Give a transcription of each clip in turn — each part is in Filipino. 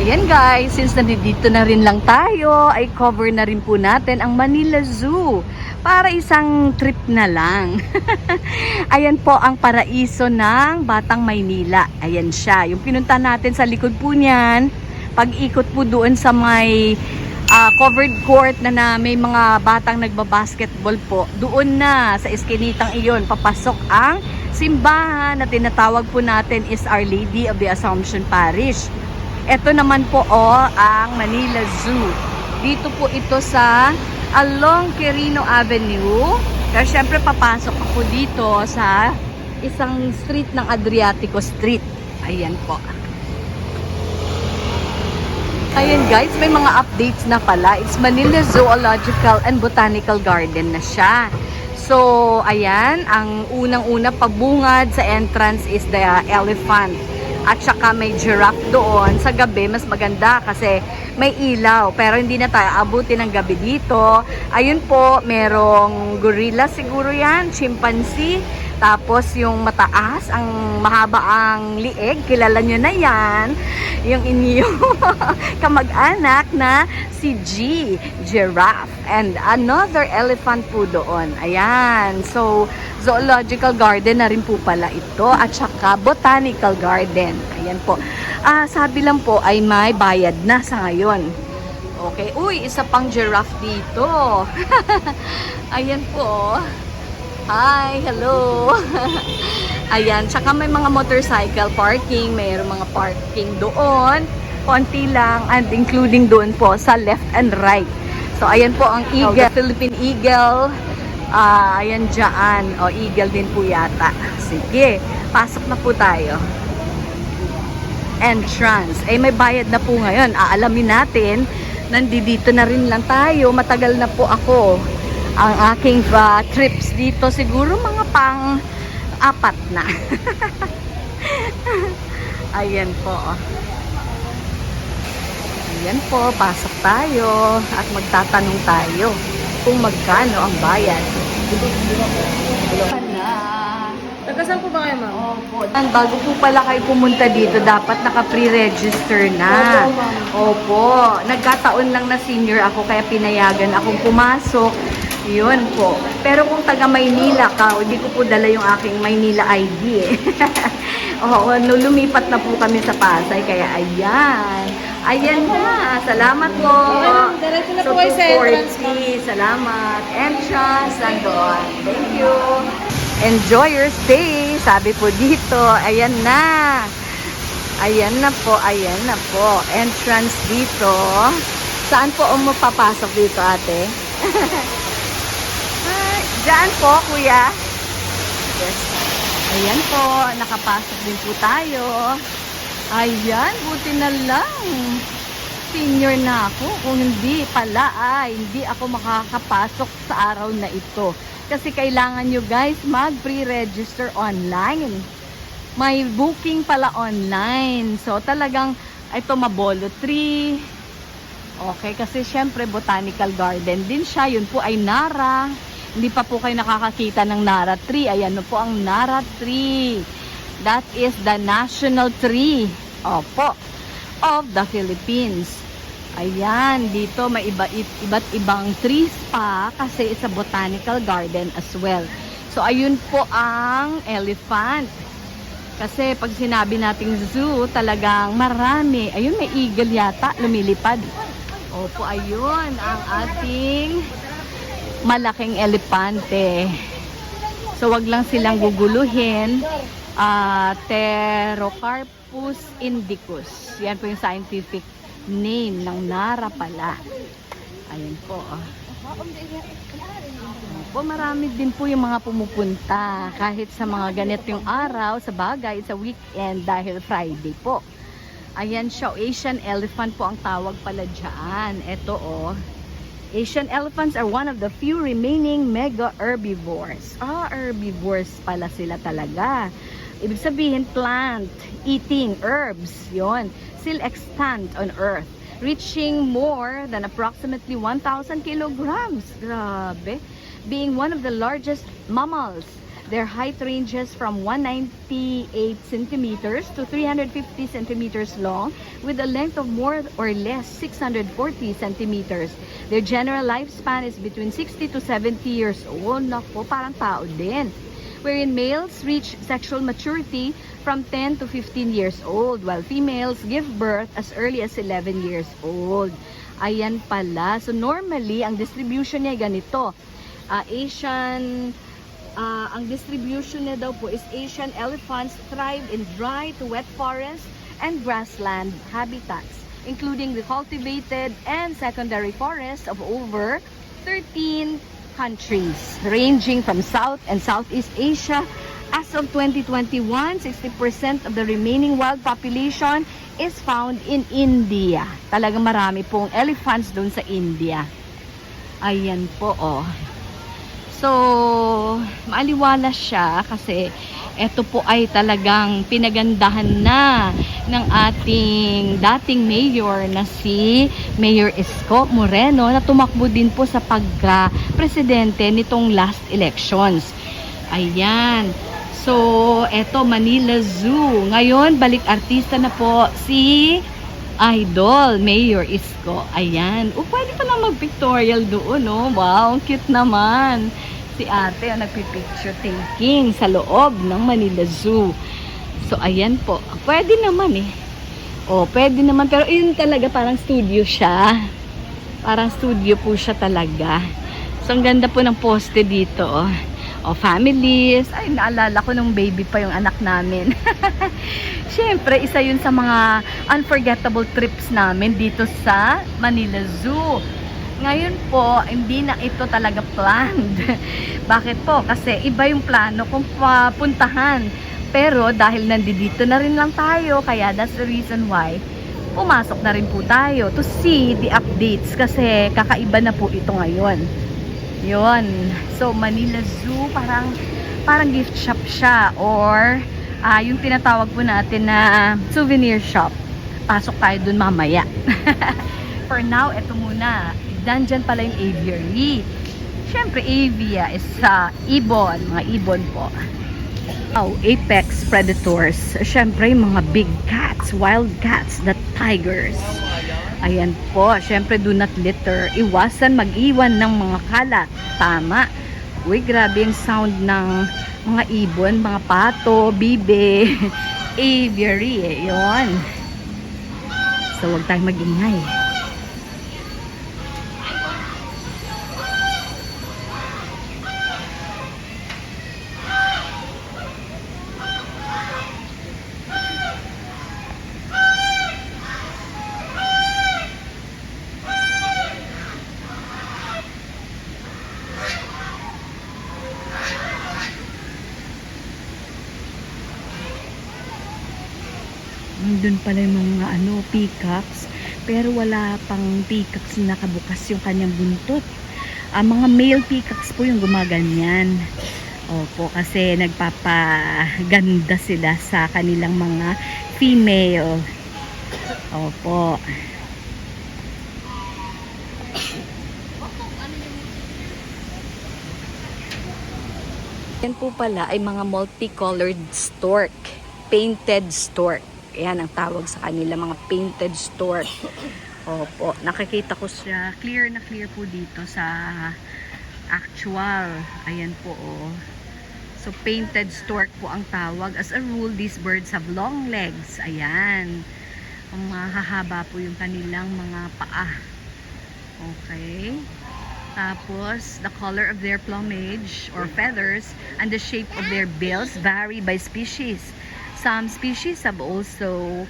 Ayan guys, since nandito na rin lang tayo, ay cover na rin po natin ang Manila Zoo para isang trip na lang. Ayan po ang paraiso ng Batang Maynila. Ayan siya, yung pinunta natin sa likod po niyan, pag-ikot po doon sa may covered court na may mga batang nagbabasketball po. Doon na sa eskinitang iyon, papasok ang simbahan na tinatawag po natin is Our Lady of the Assumption Parish. Ito naman po ang Manila Zoo. Dito po ito sa along Quirino Avenue. Pero syempre papasok ako dito sa isang street ng Adriatico Street. Ayan po. Ayan guys, may mga updates na pala. It's Manila Zoological and Botanical Garden na siya. So, ayan, ang unang-una pabungad sa entrance is the elephant. At saka may giraffe doon. Sa gabi, mas maganda kasi may ilaw. Pero hindi na tayo abutin ng gabi dito. Ayun po, merong gorilla siguro yan, chimpanzee. Tapos yung mataas, ang mahaba ang lieg, kilala nyo na yan. Yung inyong kamag-anak na si G, giraffe. And another elephant po doon. Ayan. So, zoological garden na rin po pala ito. At saka botanical garden. Ayan po. Sabi lang po ay may bayad na sa ngayon. Okay. Uy, isa pang giraffe dito. Ayan po. Hi, hello. Ayan, tsaka may mga motorcycle parking, mayroong mga parking doon, konti lang, and including doon po sa left and right. So, ayan po ang eagle, Philippine eagle. Ayan dyan, eagle din po yata. Sige, pasok na po tayo. Entrance. May bayad na po ngayon. Aalamin natin, nandito na rin lang tayo, matagal na po ako. Ang aking trips dito siguro mga pang-4 na. Ayan po. Ayan po, pasok tayo at magtatanong tayo kung magkano ang bayad. Taga-saan po ba kayo, ma'am? Opo. Bago po pala kayo pumunta dito, dapat naka-pre-register na. Opo. Nagkataon lang na senior ako, kaya pinayagan akong pumasok. Yun po. Pero kung taga Maynila ka, hindi ko po dala yung aking Maynila ID eh. Oo, lumipat na po kami sa Pasay, kaya ayan. Ayan na. Salamat po. Diretso na po kayo sa entrance. Salamat. Entrance, nandoon. Thank you. Enjoy your stay. Sabi po dito. Ayan na. Ayan na po. Ayan na po. Entrance dito. Saan po mapapasok dito, ate? Diyan po, kuya. Yes. Ayan po, nakapasok din po tayo. Ayan, buti na lang. Senior na ako. Kung hindi pala, hindi ako makakapasok sa araw na ito. Kasi kailangan nyo guys mag-pre-register online. May booking pala online. So talagang, ito Mabolo 3. Okay, kasi syempre botanical garden din siya. Yun po ay Nara. Hindi pa po kayo nakakakita ng Nara tree. Ayan po ang Nara tree. That is the national tree. Opo. Of the Philippines. Ayan. Dito may iba't ibang trees pa. Kasi it's a botanical garden as well. So ayun po ang elephant. Kasi pag sinabi nating zoo, talagang marami. Ayun, may eagle yata. Lumilipad. Opo, ayun. Ang ating malaking elepante. So, wag lang silang guguluhin. Pterocarpus indicus. Yan po yung scientific name ng Nara pala. Ayan po. Po, marami din po yung mga pumupunta. Kahit sa mga ganitong araw, sa bagay, sa weekend, dahil Friday po. Ayan siya. Asian elephant po ang tawag pala dyan. Ito Asian elephants are one of the few remaining mega herbivores. Herbivores pala sila talaga. Ibig sabihin, plant-eating herbs. Yon, still extant on Earth, reaching more than approximately 1,000 kilograms. Grabe. Being one of the largest mammals Their height ranges from 198 centimeters to 350 centimeters long, with a length of more or less 640 centimeters. Their general lifespan is between 60 to 70 years old. Nako, parang tao din. Wherein males reach sexual maturity from 10 to 15 years old, while females give birth as early as 11 years old. Ayan pala. So normally, ang distribution niya ay ganito. Ang distribution niya daw po is Asian elephants thrive in dry to wet forest and grassland habitats, including the cultivated and secondary forests of over 13 countries, ranging from South and Southeast Asia. As of 2021, 60% of the remaining wild population is found in India. Talagang marami pong elephants doon sa India. Ayan po, oh. So, maaliwala siya kasi ito po ay talagang pinagandahan na ng ating dating mayor na si Mayor Isko Moreno, na tumakbo din po sa pagka-presidente nitong last elections. Ayan. So, eto Manila Zoo. Ngayon, balik artista na po si Idol Mayor Isko. Ayan. Pwede pa lang mag-pictorial doon, no? Wow, cute naman. Si ate ang nagpipicture taking sa loob ng Manila Zoo. So, ayan po. Pwede naman eh. Pwede naman. Pero yun talaga, parang studio siya. Parang studio po siya talaga. So, ang ganda po ng poste dito, families. Ay, naalala ko nung baby pa yung anak namin. Siyempre, isa yun sa mga unforgettable trips namin dito sa Manila Zoo. Ngayon po, hindi na ito talaga planned. Bakit po? Kasi iba yung plano kung papuntahan. Pero dahil nandito na rin lang tayo, kaya that's the reason why pumasok na rin po tayo to see the updates. Kasi kakaiba na po ito ngayon. Yun. So, Manila Zoo, parang gift shop siya, or yung tinatawag po natin na souvenir shop. Pasok tayo dun mamaya. For now, eto muna. Nandyan pala yung aviary. Siyempre, avia is ibon. Mga ibon po. Apex predators. Siyempre, yung mga big cats, wild cats, the tigers. Ayan po. Siyempre, do not litter. Iwasan mag-iwan ng mga kalat. Tama. Uy, grabe yung sound ng mga ibon, mga pato, bibe, aviary. Yun. So, huwag tayong mag-ingay. Doon pala yung mga peacocks, pero wala pang peacocks na nakabukas yung kanyang buntot. Mga male peacocks po yung gumaganyan. Opo, kasi nagpapaganda sila sa kanilang mga female. Opo. Yan po pala ay mga multicolored stork, painted stork. Ayan ang tawag sa kanila, mga painted stork. Opo, nakikita ko siya, clear na clear po dito sa actual. Ayan po, So, painted stork po ang tawag. As a rule, these birds have long legs. Ayan. Mahahaba po yung kanilang mga paa. Okay. Tapos, the color of their plumage or feathers and the shape of their bills vary by species. Some species have also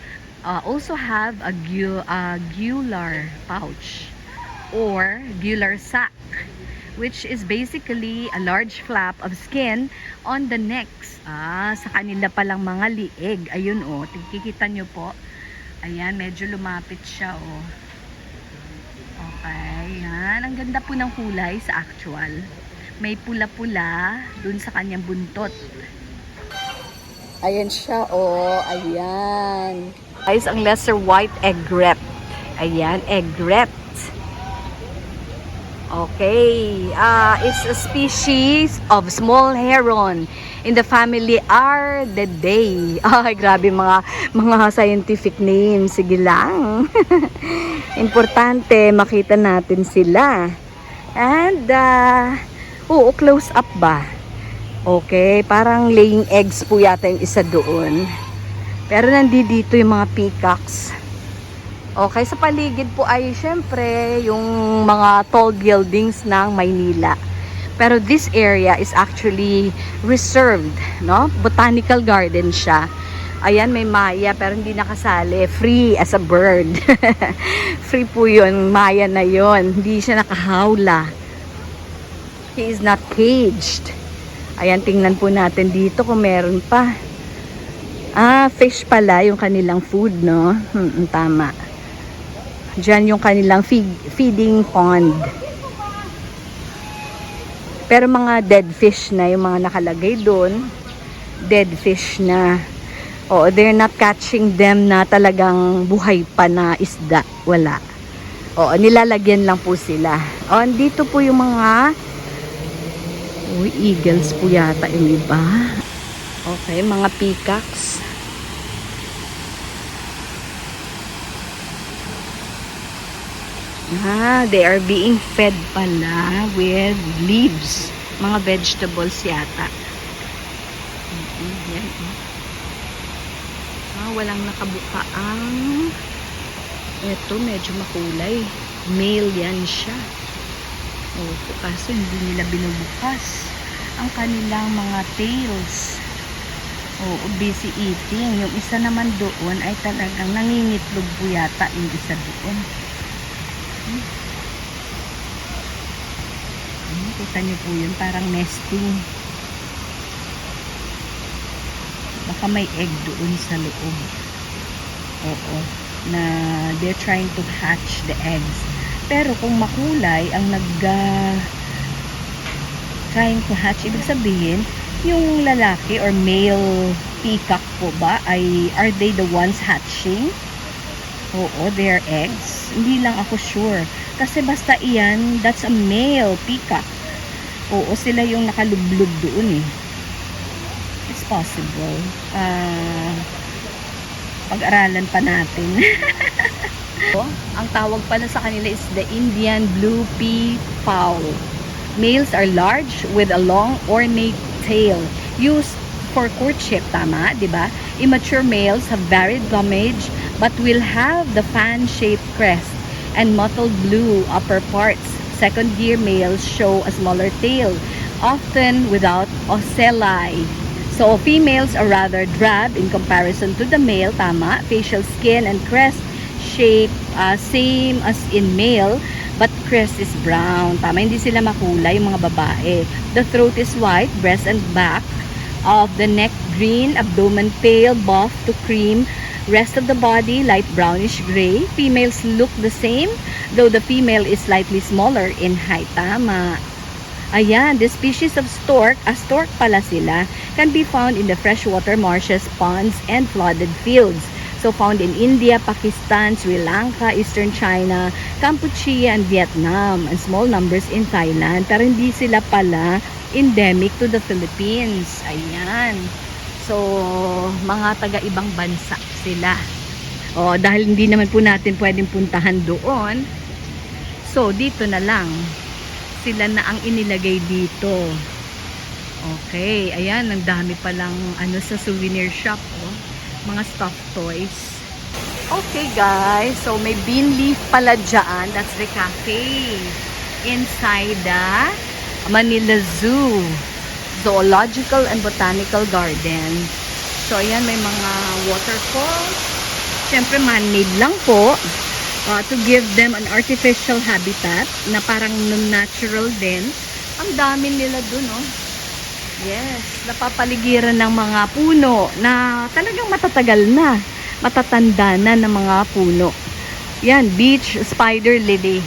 have a gular pouch or gular sac, which is basically a large flap of skin on the necks. Sa kanila palang mga liig. Ayun, kikita nyo po. Ayan, medyo lumapit siya, Okay, yan. Ang ganda po ng kulay sa actual. May pula-pula dun sa kanyang buntot. Ayan siya, ayan. Guys, ang lesser white egret. Ayan, egret. Okay, it's a species of small heron in the family Aridae. Ay, grabe mga scientific names. Sige lang. Importante makita natin sila. And, close up ba? Okay, parang laying eggs po yata yung isa doon. Pero nandito yung mga peacocks. Okay, sa paligid po ay syempre yung mga tall buildings ng Maynila. Pero this area is actually reserved, no? Botanical garden siya. Ayan, may maya pero hindi nakasali. Free as a bird. Free po yun, maya na yun. Hindi siya nakahawla. He is not caged. Ayan, tingnan po natin dito kung meron pa. Fish pala yung kanilang food, no? Tama. Diyan yung kanilang feeding pond. Pero mga dead fish na yung mga nakalagay doon. Dead fish na. Oo, they're not catching them na talagang buhay pa na isda. Wala. Oo, nilalagyan lang po sila. O, dito po yung mga eagles po yata yung iba. Okay, mga peacocks. They are being fed pala with leaves. Mga vegetables yata. Yan. Walang nakabuka ang ito, medyo makulay. Male yan siya. Kaso hindi nila binubukas ang kanilang mga tails. Busy eating. Yung isa naman doon ay talagang nangingitlog po yata yung isa doon. Kita niyo po yun, parang nesting. Baka may egg doon sa loob. Na they're trying to hatch the eggs. Pero kung makulay ang trying to hatch, ibig sabihin yung lalaki or male peacock po ba are they the ones hatching? Their eggs. Hindi lang ako sure. Kasi basta iyan, that's a male peacock. Sila yung nakalublog doon eh. It's possible. Pag-aralan pa natin. Ang tawag pala sa kanila is the Indian blue peafowl. Males are large with a long ornate tail used for courtship, tama, di ba? Immature males have varied plumage but will have the fan-shaped crest and mottled blue upper parts. Second-year males show a smaller tail, often without ocelli. So, females are rather drab in comparison to the male, tama. Facial skin and crest shape same as in male, but crest is brown. Tama, hindi sila makulay yung mga babae. The throat is white, breast and back of the neck green, abdomen pale, buff to cream, rest of the body light brownish gray. Females look the same, though the female is slightly smaller in height. Tama. Ayan, the species of stork, stork pala sila, can be found in the freshwater marshes, ponds, and flooded fields. So, found in India, Pakistan, Sri Lanka, Eastern China, Cambodia, and Vietnam, and small numbers in Thailand. Pero hindi sila pala endemic to the Philippines. Ayan. So, mga taga-ibang bansa sila. Dahil hindi naman po natin pwedeng puntahan doon. So, dito na lang. Sila na ang inilagay dito. Okay, ayan, ang dami palang sa souvenir shop, mga stuffed toys. Okay guys, so may bean leaf pala dyan. That's the cafe inside the Manila Zoo, Zoological and Botanical Garden. So ayan, may mga waterfalls. Siyempre man-made lang po. To give them an artificial habitat na parang non-natural din. Ang dami nila dun, Yes, napapaligiran ng mga puno na talagang matatagal na. Matatanda na ng mga puno. Yan, beach spider lily.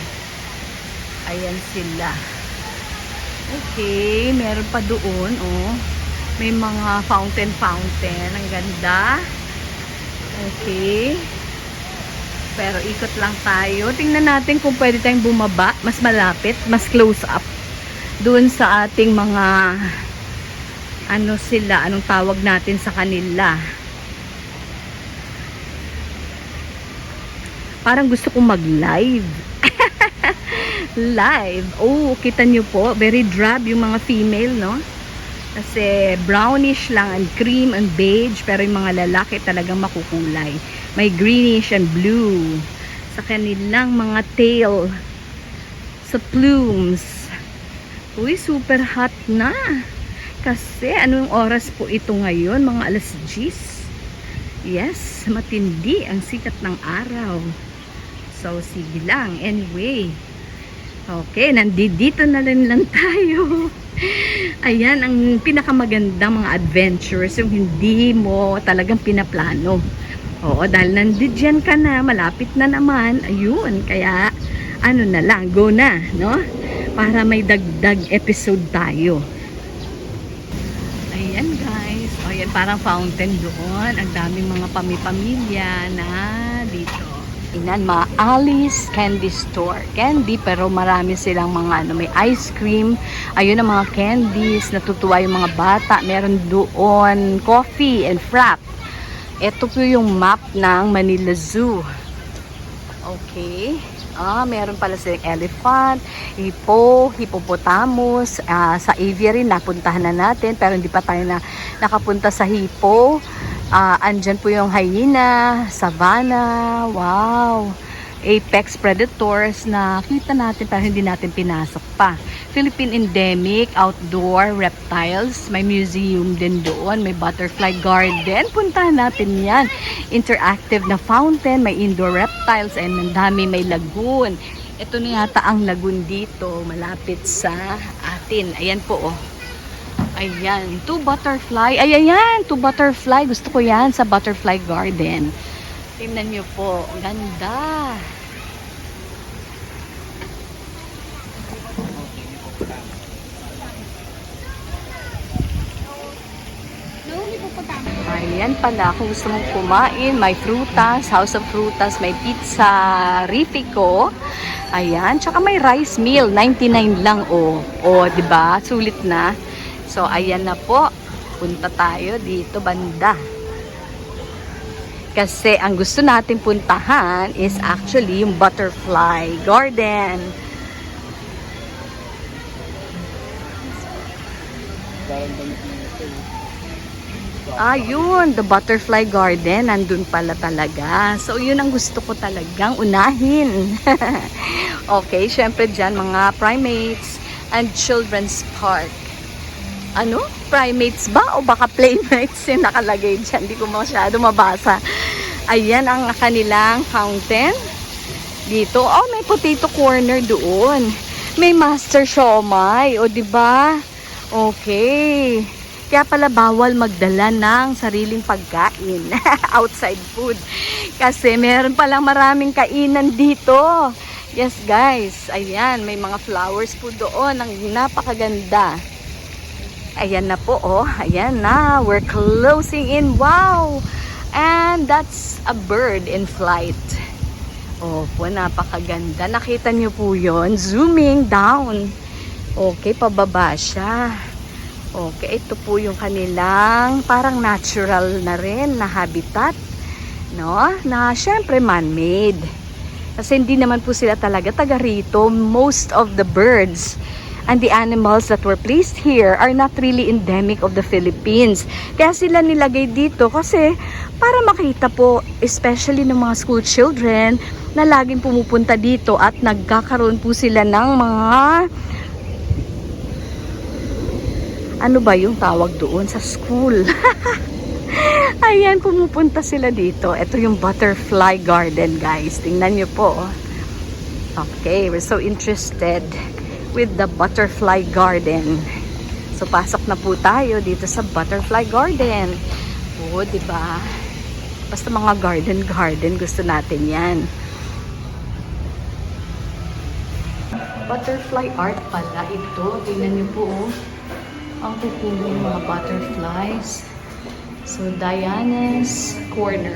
Ayan sila. Okay, meron pa doon, May mga fountain. Ang ganda. Okay. Pero ikot lang tayo. Tingnan natin kung pwede tayong bumaba. Mas malapit, mas close up. Doon sa ating mga ano sila, anong tawag natin sa kanila. Parang gusto kong mag-live. Live. Oh, kita nyo po. Very drab yung mga female, no? Kasi brownish lang and cream and beige. Pero yung mga lalaki talagang makukulay. May greenish and blue. Sa kanilang mga tail. Sa plumes. Uy, super hot na. Kasi anong oras po ito ngayon? Mga alas 10. Yes, matindi ang sikat ng araw. So, sige lang. Anyway. Okay, nandito na rin lang tayo. Ayan, ang pinakamagandang mga adventures, yung hindi mo talagang pinaplano. Oo, dahil nandiyan ka na, malapit na naman. Ayun, kaya ano na lang, go na, no? Para may dagdag episode tayo. Ayan guys, ayan parang fountain doon. Ang daming mga pamilya na dito. Inan, mga Alice Candy Store. Candy, pero marami silang mga ano, may ice cream. Ayun ang mga candies. Natutuwa yung mga bata. Meron doon coffee and frap. Ito po yung map ng Manila Zoo. Okay. Meron pala silang elephant, hippopotamus. Sa aviary, napuntahan na natin. Pero hindi pa tayo nakapunta sa hippo. Andyan po yung hyena, savanna, wow, apex predators na kita natin pero hindi natin pinasok pa. Philippine endemic, outdoor reptiles, may museum din doon, may butterfly garden, puntahan natin yan. Interactive na fountain, may indoor reptiles, and ang dami, may lagoon. Ito na yata ang lagoon dito, malapit sa atin. Ayan po, oh. Ayan, 2 butterfly. Ayan, 2 butterfly. Gusto ko yan sa butterfly garden. Tingnan nyo po. Ganda. Ayan pala. Kung gusto mong kumain, may frutas, House of Frutas, may pizza, Rifico. Ayan. Tsaka may rice meal. 99 lang, oh. Oh, diba? Sulit na. So, ayan na po. Punta tayo dito banda. Kasi ang gusto natin puntahan is actually yung butterfly garden. Yun. The butterfly garden. Nandun pala talaga. So, yun ang gusto ko talagang unahin. Okay. Syempre dyan, mga primates and children's park. Ano? Primates ba? O baka playmates yung nakalagay dyan. Hindi ko masyado mabasa. Ayan ang kanilang fountain. Dito. Oh, may potato corner doon. May master siomai. O, diba? Okay. Kaya pala bawal magdala ng sariling pagkain. Outside food. Kasi meron palang maraming kainan dito. Yes, guys. Ayan. May mga flowers po doon. Ang napakaganda. Ayan na po, oh. Ayan na. We're closing in. Wow! And that's a bird in flight. Oh, po, napakaganda. Nakita niyo po yon. Zooming down. Okay, pababa siya. Okay, ito po yung kanilang parang natural na rin na habitat. No? Na syempre man-made. Kasi hindi naman po sila talaga taga rito. Most of the birds and the animals that were placed here are not really endemic of the Philippines. Kaya sila nilagay dito kasi para makita po, especially ng mga school children na laging pumupunta dito at nagkakaroon po sila ng mga ano ba yung tawag doon sa school? Ayan, pumupunta sila dito. Ito yung butterfly garden, guys. Tingnan nyo po. Okay, we're so interested with the butterfly garden. So, pasok na po tayo dito sa butterfly garden. Oh, diba? Basta mga garden, gusto natin yan. Butterfly art pala ito. Tingnan niyo po, oh. Ang kukuling mga butterflies. So, Diana's Corner.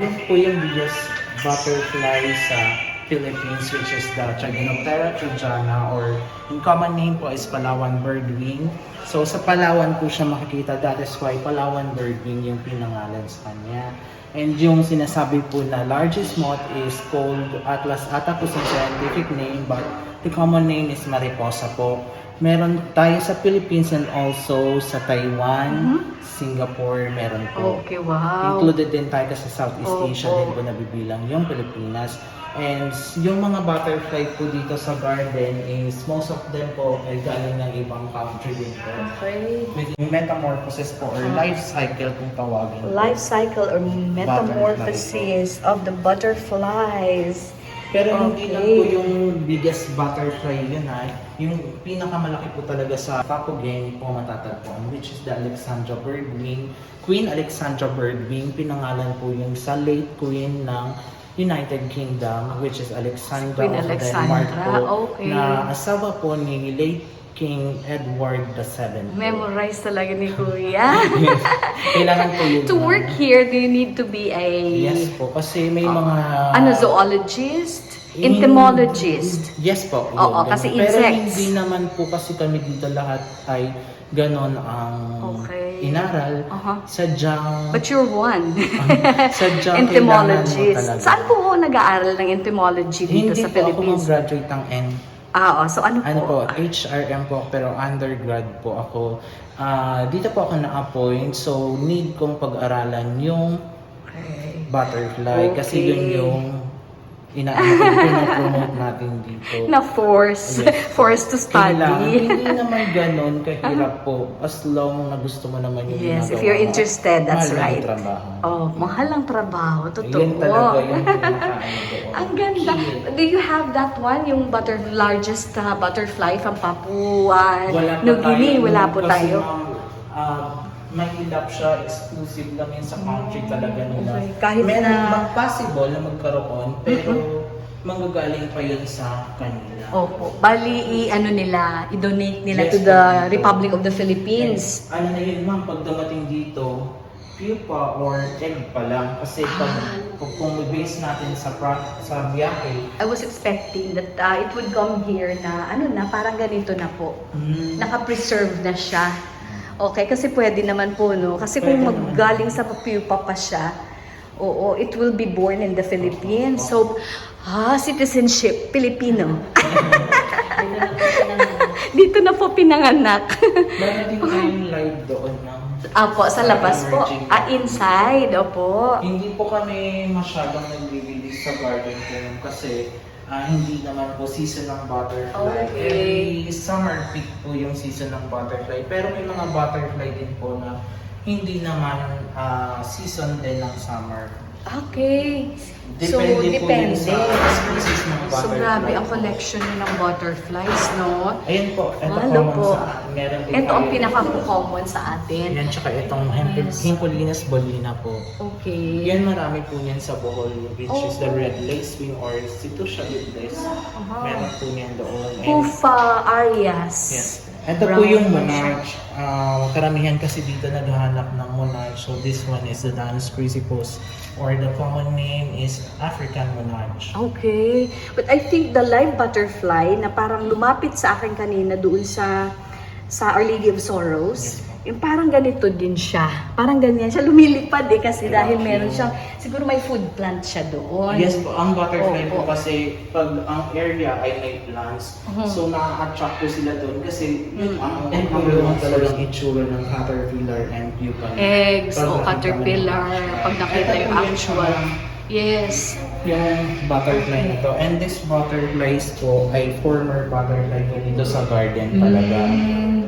Yan po yung biggest butterfly sa Philippines, which is the Trigonoptera trojana, or in common name po is Palawan birdwing. So sa Palawan po siya makikita, that is why Palawan birdwing yung pinangalan sa kanya. And yung sinasabi po na largest moth is called Atlas atacus ang scientific name, but the common name is Mariposa po. Meron tayo sa Philippines and also sa Taiwan, Singapore, meron po. Okay, wow. Included din tayo kasi Southeast Opo. Asia din po nabibilang yung Pilipinas. And yung mga butterfly po dito sa garden is most of them po ay galing ng ibang country din po. Okay. With metamorphosis po or life cycle kung tawagin. Life cycle or metamorphosis of the butterflies. Pero hindi lang Okay. po yung biggest butterfly yun yung pinakamalaki po talaga sa Papugeng po matatagpuan, which is the Alexandra birdwing. Queen Alexandra birdwing, pinangalan po yung sa late queen ng United Kingdom, which is Alexandra Queen of Alexandra, Denmark po, okay. na asawa po ni late King Edward VII. Memorize talaga ni Kuya. Yes. Kailangan po yun. To work here, do you need to be a Yes po, kasi may mga... zoologist? Entomologist? Yes po. Oo, yun, kasi ganun. Pero insects. hindi naman po kasi kami dito lahat ay ganon ang Okay. inaral. Sadyang... But you're one. sadyang Entomologist. kailangan mo talaga. Saan po nag-aaral ng entomology dito Hindi sa po ako Philippines? mag-graduate ng N. So ano Ano po? po, HRM po, pero undergrad po ako. Dito po ako na-appoint, so need kong pag-aralan yung Okay. butterfly. Kasi Okay. yun yung ina-promote natin dito. Na force. Yes. Forced to Kailangan, study. hindi naman ganon kahirap po. As long na gusto mo naman yung Yes, if ginagawa you're mo. interested, that's Mahal lang right. yung trabaho. Oh, mahal ang trabaho. Totoo. Yan talaga yung pinakaano doon. Ang ganda. Key. Do you have that one? Yung largest butterfly from Papua New Guinea? Wala po tayo. May ilap siya, exclusive lang yun sa country talaga nila. Okay. Kahit Meron na- possible na magkaroon, pero manggagaling pa yun sa kanila. Opo. Bali, i-donate nila Yes, to the po. Republic of the Philippines. Ano na yun ma'am, pag dumating dito, pupa or egg pa lang. Kasi kung base natin sa biyahe, I was expecting that it would come here na, parang ganito na po. Naka-preserve na siya. Okay, kasi pwede naman po, no? Kasi kung Pwede naman. maggaling sa pupa pa siya, it will be born in the Philippines. So, citizenship, Pilipino. Dito na po pinanganak. meron din tayong live doon ng Apo, sa labas po. Inside, opo. Hindi po kami masyadong nag-release sa garden ko kasi hindi naman po season ng butterfly. Okay. Every summer peak po yung season ng butterfly. Pero may mga butterfly din po na hindi naman season din ng summer. Okay. Depende po yun sa species ng So, butterfly. grabe ang collection niyo ng butterflies, no? Ayan po, ito Mahal common po. sa meron din Ito ang tayo. pinaka-common sa atin. Yan, tsaka itong Yes. Hempolinas bolina po. Okay. Yan marami po niyan sa Bohol, which is the Oh. red lacewing or Situtia libles. Meron po niyan doon. And, Pufa Arias. yes. Ito po yung monarch. Karamihan kasi dito naghahanap ng monarch. So this one is the Danus crisipus, or the common name is African monarch. Okay. But I think the live butterfly na parang lumapit sa akin kanina doon sa Our Lady of Sorrows, yung parang ganito din siya. Parang ganyan siya. Lumilipad kasi dahil meron siyang, siguro may food plant siya doon. Yes po, ang butterfly Opo. po kasi pag ang area ay may plants, so na-attract po sila doon kasi ang number one talagang itsura ng caterpillar and pupa. Eggs Pag o nakita caterpillar, mo. pag nakita Ito yung po yung actual. Yes. Yung butterfly na to. And this butterflies po ay former butterfly po dito sa garden talaga.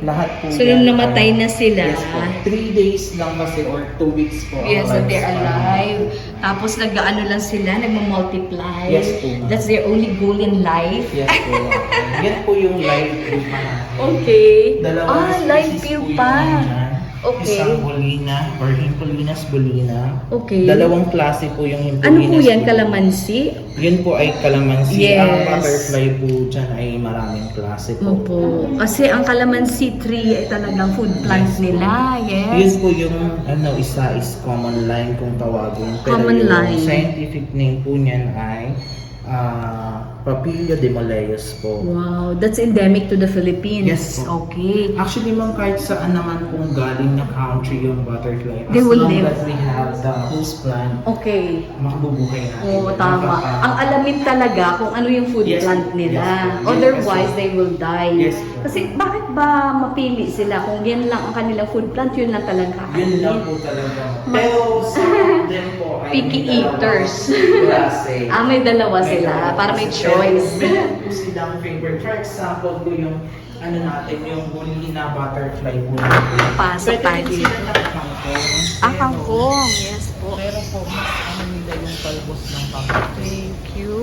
Lahat po So, yan, nung namatay na sila. Yes po. 3 days lang kasi or 2 weeks po. Yes, ang that they're lifespan. alive. Tapos nag-ano lang sila, nagma-multiply. Yes po. That's their only goal in life. Yes po. Yan po yung live pupa natin. Okay. Dalawang live species po pupa. yung ano. Okay. Isang bolina or Himpulinas bolina. Okay. Dalawang klase po yung Himpulinas. Ano po yan? bolina. Kalamansi? Yun po ay kalamansi. Yes. Ang butterfly po dyan ay maraming klase po. Opo. Kasi ang calamansi tree ay talagang food plant nila. Yun Yes. po yung isa is common lime kung tawagin. Pero Common yung lime. scientific name po niyan ay Papilio de Malleus po. Wow, that's endemic to the Philippines. Yes po. Okay. Actually, ma'am, kahit saan naman kung galing na country yung butterfly, They as will long live. that we have the host plant, Okay. makabubuhay natin. Oo, tama. Ang alamin talaga kung ano yung food Yes. plant nila. Yes. Otherwise, Yes. they will die. Yes. Kasi bakit ba mapili sila kung yan lang ang kanilang food plant, yun lang talaga Yun lang kakainin? po talaga. Pero some of them po ay Picky may dalawang eaters. klase. May dalawa sila para may choice. Meron po silang favorite. For example po yung ano natin, yung bolina butterfly po natin. Pasok Pwede tayo rin dito. sila ng kangkong. Kangkong. Yes po. Pero po, mas ano nila yung talbos ng kangkong. Thank you.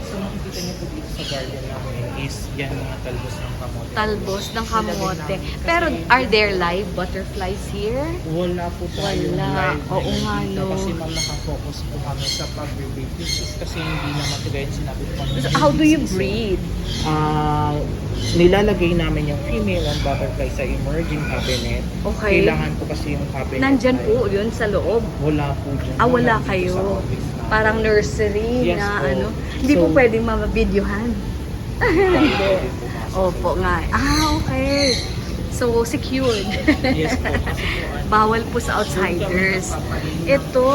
So makikita niyo po dito sa garden namin is yan mga talbos ng kamote. Talbos ng kamote. Pero are there live butterflies here? Wala po tayo Wala. live Oo ngayon nga, dito no. kasi ma'am nakafocus po kami sa pag-breed. This is kasi hindi naman kagaya sinabi ko kanina. How do you breed? Nilalagay namin yung female and butterfly sa emerging cabinet. Okay. Kailangan po kasi yung cabinet. Nandyan ay- po yun sa loob. Wala po dyan. Wala Nandito kayo. sa office namin. Parang nursery Yes na po. ano. Hindi po So- pwedeng mabidyohan. Hindi. Opo nga. Okay. So, secured. Yes po. Kasi po, Bawal po sa outsiders. Ito.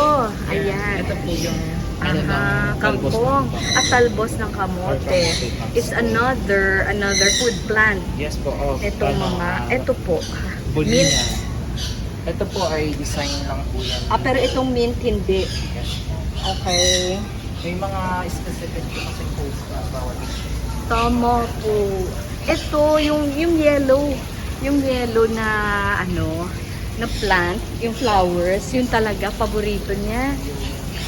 Ayan. Ito po yung Aha, talbos kangkong. ng At talbos ng kamote. It's another food plant. Yes po. Oh, Itong ito po. Bolina. Mint. Ito po ay design lang po yan. Pero itong mint hindi. Yes po. Okay. May mga specific po kasi codes na bawat isa. Tama po. Ito, yung yellow. Yung yellow na na plant, yung flowers, yun talaga, paborito niya.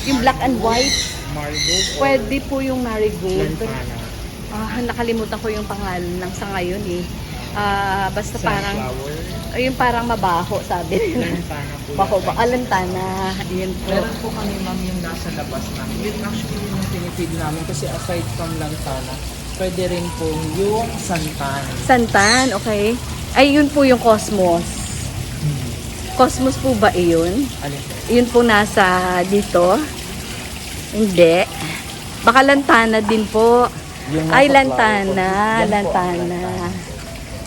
Yung black and white, Marigold or pwede po yung marigold. lantana. Nakalimutan ko yung pangalan ng sa ngayon eh. Basta parang, Sunflower. yung parang mabaho, sabi nila. Lantana po. Bako yan. ba? Alantana. Yun po. Meron po kami ma'am yung nasa labas namin. Yun actually yung pinipid namin kasi aside from lantana, pwede rin po yung santan. Santan, okay. Ay, yun po yung cosmos. Cosmos po ba iyon? Alin po? Yun po nasa dito? Hindi. Baka lantana din po. Yung nasa Ay, flower lantana. po. Yan po, Lantana.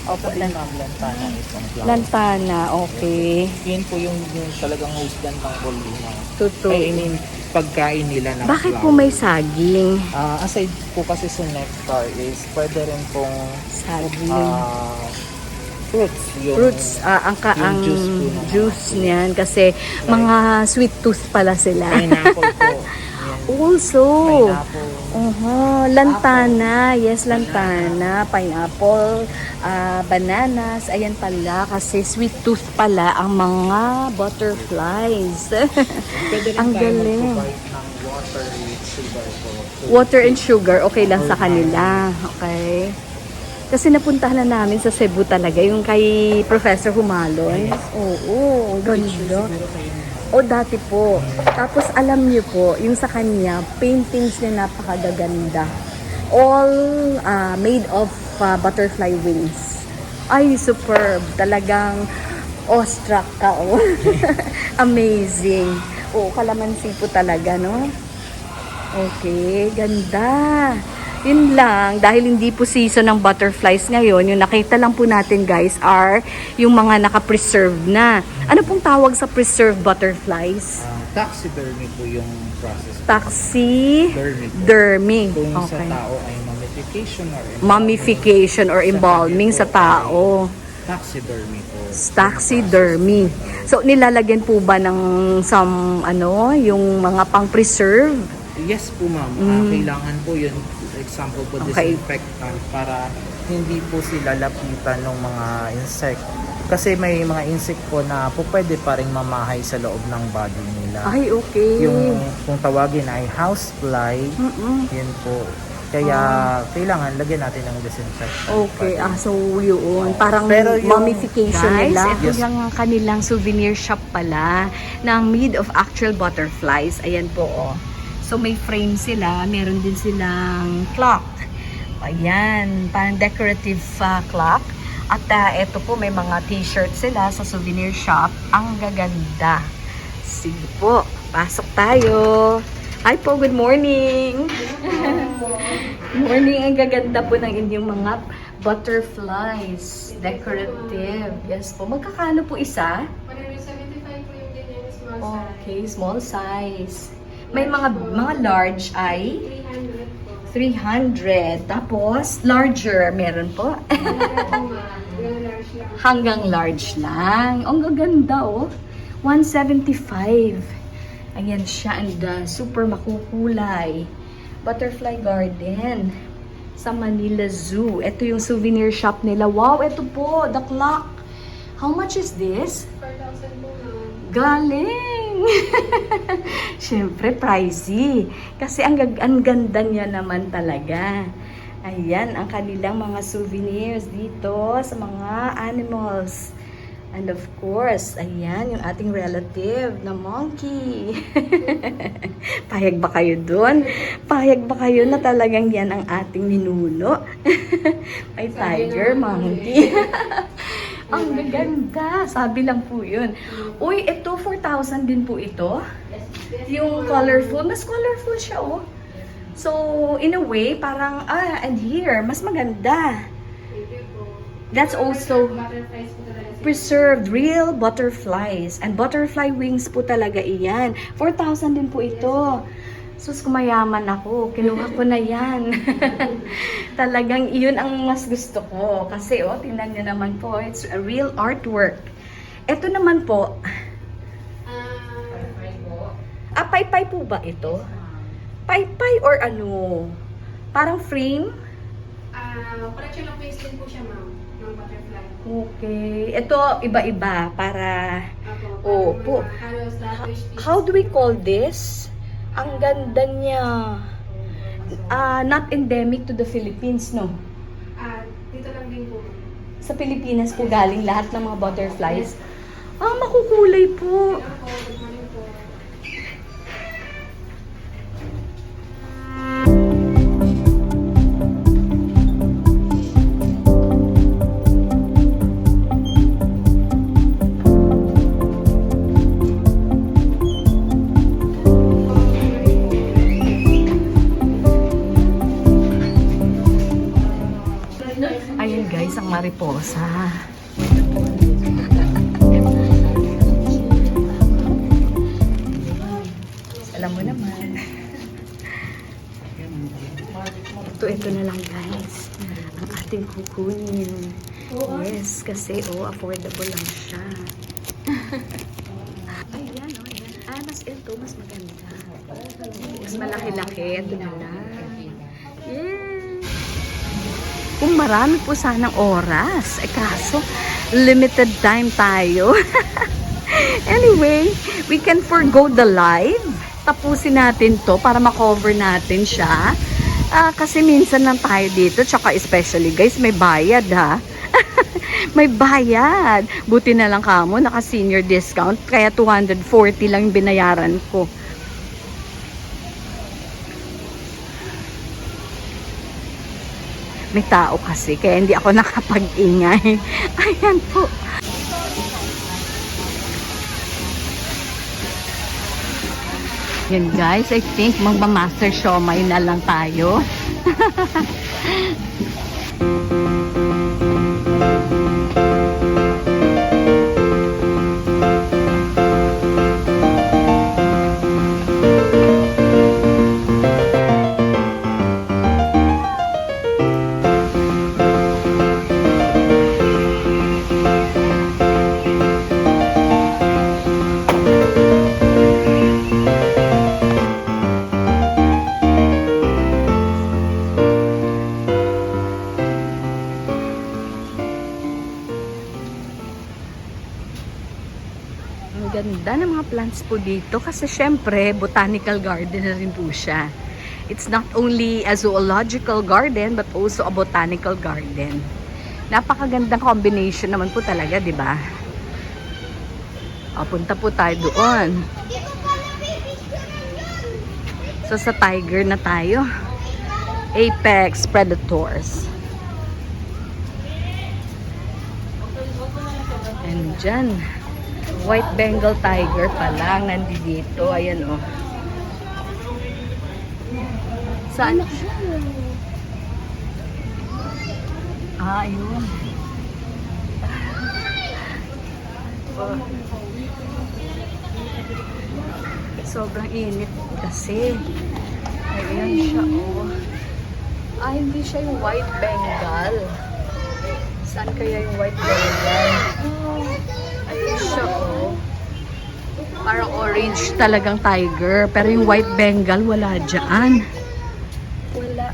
Opo, Sabi ma'am, lantana itong flower. lantana. Okay. Yun po yung talagang hostgan ng bolina. Tuto. I mean, pagkain nila ng Bakit po flower. may saging? Aside po kasi sa nectar is pwede rin pong Saging. fruits. Yung, Fruits, ang yung juice po ng juice niyan kasi mga sweet tooth pala sila. pineapple po. Yan. Also, Pineapple. lantana, yes, lantana, pineapple, bananas, ayan pala, kasi sweet tooth pala ang mga butterflies. Pwede rin Ang tayo galing. mag-provide ng water with sugar po. So, Water and sugar, okay lang sa kanila. Okay. Kasi napuntahan na namin sa Cebu talaga, yung kay Professor Humalon. Oo, ang ganda. siguro kayo O dati po. Tapos alam niyo po, yung sa kanya, paintings niya napakagaganda. All made of butterfly wings. Ay, superb. Talagang awestruck ka. Oh. Amazing. Oo, kalamansi po talaga, no? Okay, ganda. Yun lang, dahil hindi po season ng butterflies ngayon, yung nakita lang po natin guys are yung mga naka-preserve na. Ano pong tawag sa preserved butterflies? taxidermy po yung process. Taxidermy. Kung sa Okay. tao ay mummification or Mummification or embalming sa tao. taxidermy po. Taxidermy. So, nilalagyan po ba ng some, yung mga pang-preserve? Yes po ma'am. Kailangan po yun. Example po, Okay. disinfectant para hindi po sila lapitan ng mga insect. Kasi may mga insect po na po pwede pa rin mamahay sa loob ng body nila. Ay, okay. Yung kung tawagin ay housefly, yun po. Kaya kailangan lagyan natin ng disinfectant. Okay, so yun. Parang Pero yung- mummification Guys, nila. Ito Yes. yung kanilang souvenir shop pala ng made of actual butterflies. Ayan po, oh. So may frame sila. Meron din silang clock. Ayan, parang decorative clock. At ito po, may mga t-shirt sila sa souvenir shop. Ang gaganda. Sige po, pasok tayo. Hi po, good morning. Morning, ang gaganda po ng inyong mga butterflies. Decorative. Yes po. Magkakano po isa? 175 po yung ganyan, small size. Okay, small size. May mga large ay 300 po. 300. Tapos, larger meron po. Hanggang large lang. Hanggang large lang. Ang gaganda, oh. 175. Ayan siya, and super makukulay. Butterfly Garden sa Manila Zoo. Ito yung souvenir shop nila. Wow, ito po, the clock. How much is this? 4,000 po ma'am. Galing! Siyempre, pricey. Kasi ang ganda niya naman talaga. Ayan, ang kanilang mga souvenirs dito sa mga animals. And of course, ayan, yung ating relative na monkey. Payag ba kayo dun? Payag ba kayo na talagang yan ang ating ninuno? May tiger, monkey. Ang gaganda. Sabi lang po yun. Uy, ito, 4,000 din po ito. Yung colorful. Mas colorful siya, oh. So, in a way, parang, and here, mas maganda. Thank you po. That's also Butterflies po talaga sila. preserved real butterflies. And butterfly wings po talaga iyan. 4,000 din po ito. Sus, kumayaman ako. Kinuha ko na yan. Talagang iyon ang mas gusto ko. Kasi, tingnan nyo naman po. It's a real artwork. Ito naman po. Paypay po ba ito? Paypay or ano? Parang frame? Collection of wings din po siya ma'am. Ng butterfly. Okay. Ito, iba-iba. Para... Opo. Opo. Halos lahat wish pieces. How do we call this? Ang ganda niya. Not endemic to the Philippines, no? Dito lang din po. Sa Pilipinas po galing lahat ng mga butterflies. Makukulay po. Hello po. Good morning po. Ayun guys, ang mariposa. Alam mo naman. Ito na lang guys. Ang ating kukunin. Yes, kasi affordable lang siya. Ayan, ayan. Mas ito, mas maganda. Mas malaki-laki. Ito na lang. Yeah. Kung marami po sanang oras, kaso limited time tayo. Anyway, we can forgo the live. Tapusin natin to para makover natin siya. Kasi minsan lang tayo dito, tsaka especially guys, may bayad ha. May bayad. Buti na lang kamo, naka-senior discount, kaya 240 lang binayaran ko. May tao kasi, kaya hindi ako nakapag-ingay. Ayan po. Yan guys, I think magmamaster siomay na lang tayo. ganda ng mga plants po dito kasi syempre botanical garden na rin po siya. It's not only a zoological garden but also a botanical garden. Napakagandang combination naman po talaga, di ba? O, punta po tayo doon. So, sa tiger na tayo. Apex predators. And dyan, white Bengal tiger pa lang nandito. Ayan, o. Saan? Ah, ayun. Oh. Sobrang init kasi. Ayan siya, oh. Ah, hindi siya yung white Bengal. Saan kaya yung white Bengal? Ayun siya, oh. Parang orange talagang tiger. Pero yung white Bengal, wala dyan. Wala.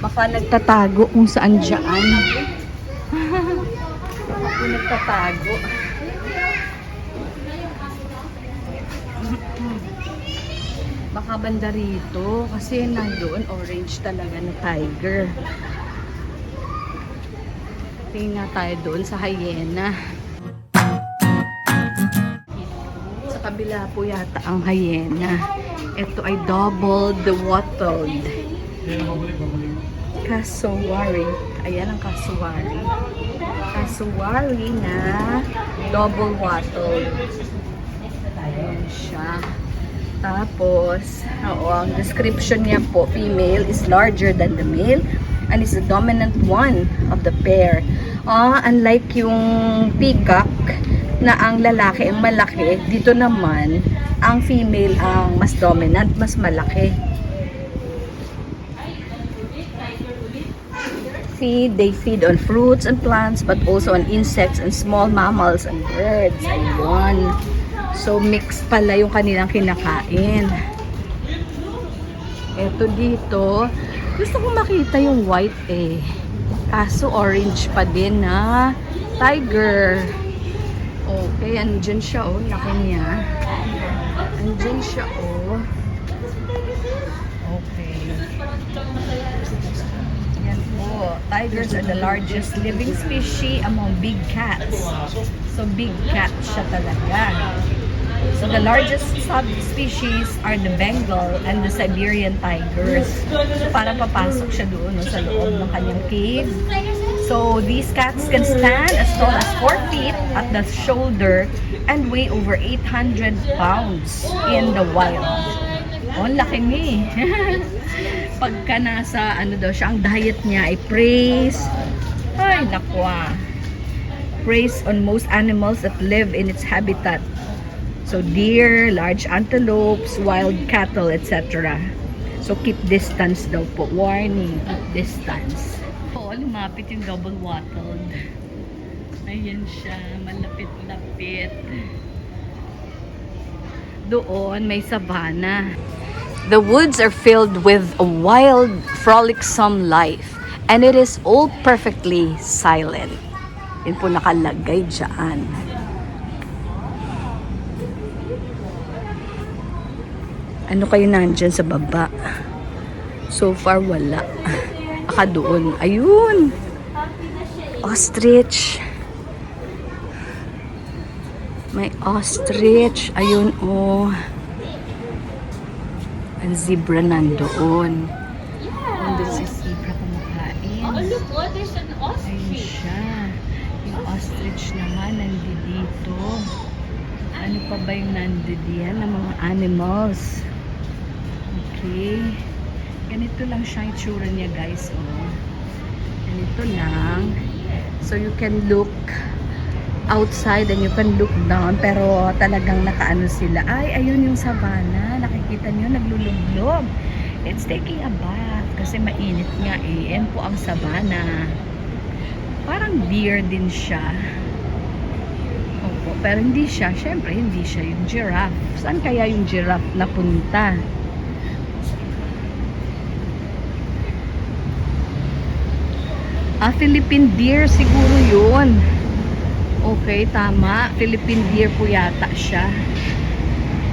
Baka nagtatago kung saan dyan. Baka nagtatago. Baka banda rito kasi nandoon orange talaga na tiger. Tingnan nga tayo doon sa hyena. Sa kabila po yata ang hyena. Ito ay double-wattled cassowary. Ayan ang cassowary. Cassowary na double-wattled. Ayan siya. Tapos, ang description niya po, female is larger than the male and is the dominant one of the pair. Unlike yung peacock na ang lalaki ang malaki, dito naman, ang female ang mas dominant, mas malaki. They feed on fruits and plants but also on insects and small mammals and birds. Ayun. So, mixed pala yung kanilang kinakain. Eto dito, gusto ko makita yung white eh. Kaso orange pa din na tiger. Okay, andyan siya oh, laki niya. Andyan siya oh. Okay. Yan po. Tigers are the largest living species among big cats. So, big cat siya talaga. So, the largest subspecies are the Bengal and the Siberian tigers. So, parang papasok siya doon no, sa loob ng kanyang cave. So, these cats can stand as tall as 4 feet at the shoulder and weigh over 800 pounds in the wild. Oh, laki niya eh. Pagka nasa, ano daw siya, ang diet niya ay praise. Ay, nakwa. Preys on most animals that live in its habitat. So deer, large antelopes, wild cattle, etc. So keep distance daw po. Warning, keep distance. Oo, lumapit yung double-wattled. Ayan siya, malapit-lapit. Doon may savanna. The woods are filled with a wild, frolicsome life. And it is all perfectly silent. Yun po nakalagay dyan. Ano kayo nandyan sa baba? So far, wala. Aka doon. Ayun! Ostrich. May ostrich. Ayun, oh. Ang zebra nandoon. Nandun si zebra kumakain. Oh, look, oh, there's an Ayun ostrich. siya. Yung ostrich naman nandito. Ano pa ba yung nandidiyan ng mga animals? Okay. Ganito lang siya yung itsura niya, guys. Oh. Ganito lang. So, you can look outside and you can look down. Pero talagang nakaano sila. Ay, ayun yung savanna. Nakikita niyo, naglulublog. It's taking a bath. Kasi mainit nga eh. Yan po ang savanna. Parang deer din siya. Opo, pero hindi siya. Siyempre, hindi siya yung giraffe. Saan kaya yung giraffe napunta? Philippine deer siguro yun. Okay, tama. Philippine deer po yata siya.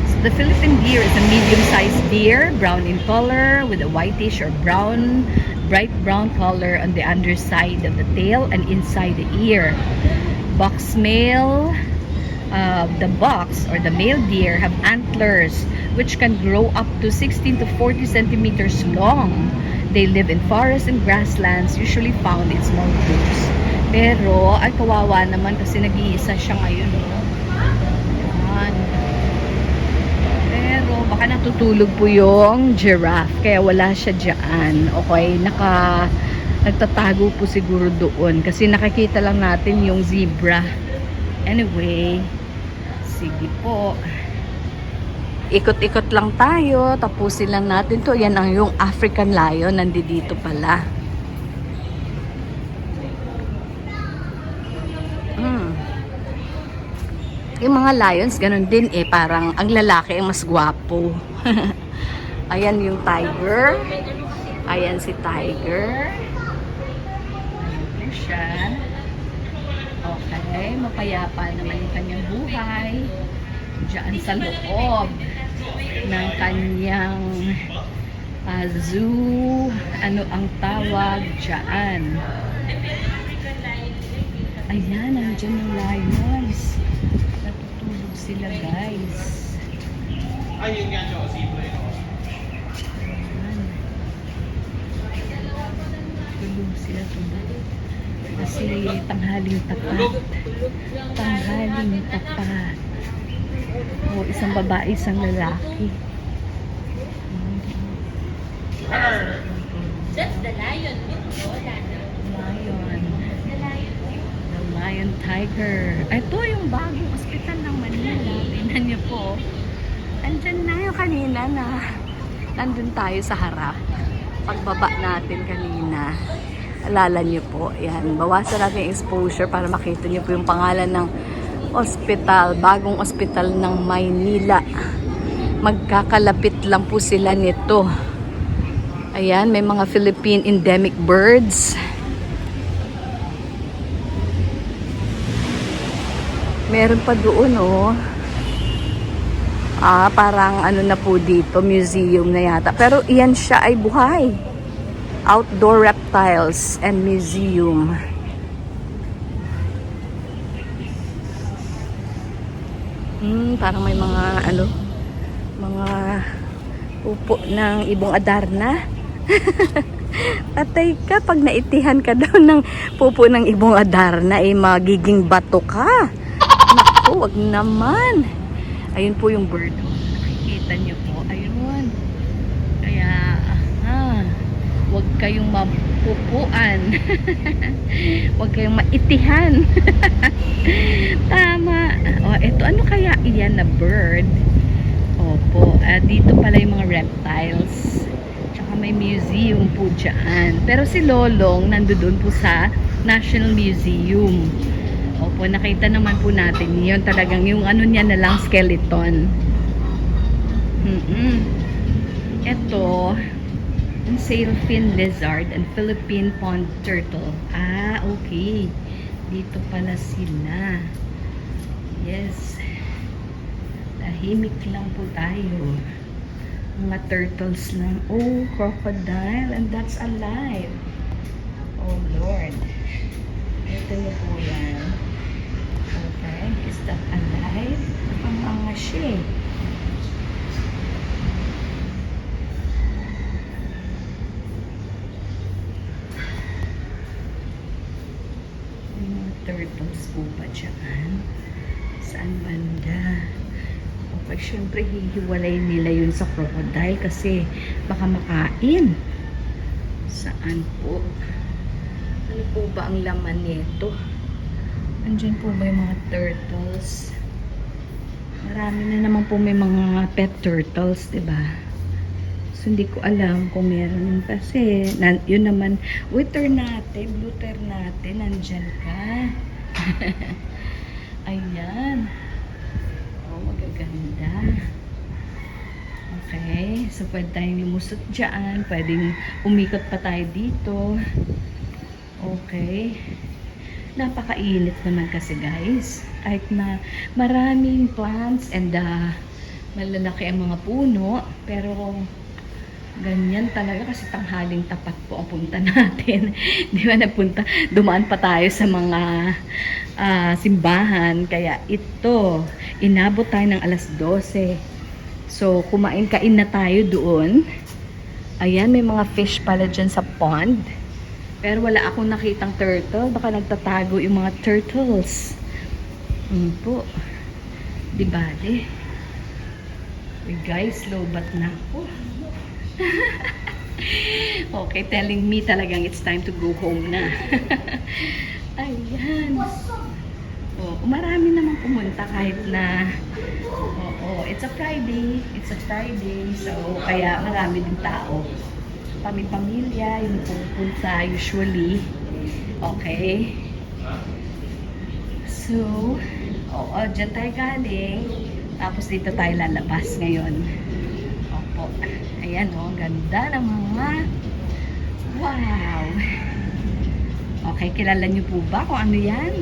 So, the Philippine deer is a medium-sized deer, brown in color, with a whitish or brown, bright brown color on the underside of the tail and inside the ear. Box male, the box or the male deer have antlers which can grow up to 16 to 40 centimeters long. They live in forests and grasslands, usually found in small groups. Pero, ay kawawa naman kasi nag-iisa siya ngayon. Yan. Pero, baka natutulog po yung giraffe. Kaya wala siya dyan. Okay, nagtatago po siguro doon. Kasi nakikita lang natin yung zebra. Anyway, sige po. Ikot-ikot lang tayo. Tapusin lang natin to. Yan ang yung African lion. Nandito pala. Yung mga lions, ganun din eh. Parang ang lalaki ang mas gwapo. Ayan yung tiger. Ayan si tiger. Ayan siya. Okay, mapayapa naman yung kanyang buhay. Diyan sa loob ng kanyang zoo. Ano ang tawag diyan? Ayan, nandiyan yung lions. Natutulog sila, guys. Ayan. Tulog sila, tulog. Kasi tanghaling tapat. Tanghaling tapat. O, isang babae, isang lalaki. That's the lion. Lion. The lion tiger. Ito yung bagong ospital ng Manila. Tingnan niyo po. Andyan na yung kanina na nandun tayo sa harap. Pagbaba natin kanina. Alala niyo po. Yan. Bawasan natin yung exposure para makita niyo po yung pangalan ng ospital. Bagong ospital ng Maynila. Magkakalapit lang po sila nito. Ayan, may mga Philippine endemic birds. Meron pa doon, oh. Parang ano na po dito, museum na yata. Pero iyan siya ay buhay. Outdoor reptiles and museum. Parang may mga mga upo ng ibong adarna. Patay ka pag naitihan ka daw ng pupo ng ibong adarna, magiging bato ka. Naku, wag naman. Ayun po yung bird. Nakikita niyo po. Ayun. Kaya, wag kayong mapupuan. Wag kayong maitihan. Tama. Eto, ano kaya iyan na bird? Opo. Dito pala yung mga reptiles. Tsaka may museum po dyan. Pero si Lolong nandoon po sa National Museum. Opo, nakita naman po natin. Yun talagang yung ano niya na lang skeleton. Ito, yung sailfin lizard and Philippine pond turtle. Okay. Dito pala sila. Yes. Tahimik lang po tayo. Mga turtles lang. Oh, crocodile. And that's alive. Oh, Lord. Ito na po yan. Okay. Is that alive? Pang-anga siya. Mga turtles po pa dyan. Saan banda? Okay, syempre hihiwalay nila yun sa crocodile kasi baka makain. Saan po? Ano po ba ang laman nito? Andyan po ba yung mga turtles? Marami na naman po may mga pet turtles, diba? So, hindi ko alam kung meron kasi yun naman, waiter natin, bluter natin, nandyan ka. Ayan. Oh, magaganda. Okay. So, pwede tayong lumusot dyan. Pwedeng umikot pa tayo dito. Okay. Napakainit naman kasi guys. Kahit na maraming plants and malalaki ang mga puno, pero ganyan talaga kasi tanghaling tapat po ang punta natin. Di ba dumaan pa tayo sa mga simbahan. Kaya ito, inabot tayo ng alas 12. So, kain na tayo doon. Ayan, may mga fish pala dyan sa pond. Pero wala akong nakitang turtle. Baka nagtatago yung mga turtles. Po. Di ba, di? Uy, guys, lobat na ako. Okay, telling me talagang it's time to go home na. Ayan. Oh, marami namang pumunta kahit na it's a Friday. It's a Friday. So, kaya marami din tao. Pamilya, yung pupunta usually. Okay. So, dyan tayo galing. Tapos dito tayo lalabas ngayon. Opo. Ayan ang ganda ng mga wow. Okay, kilala niyo po ba kung ano yan?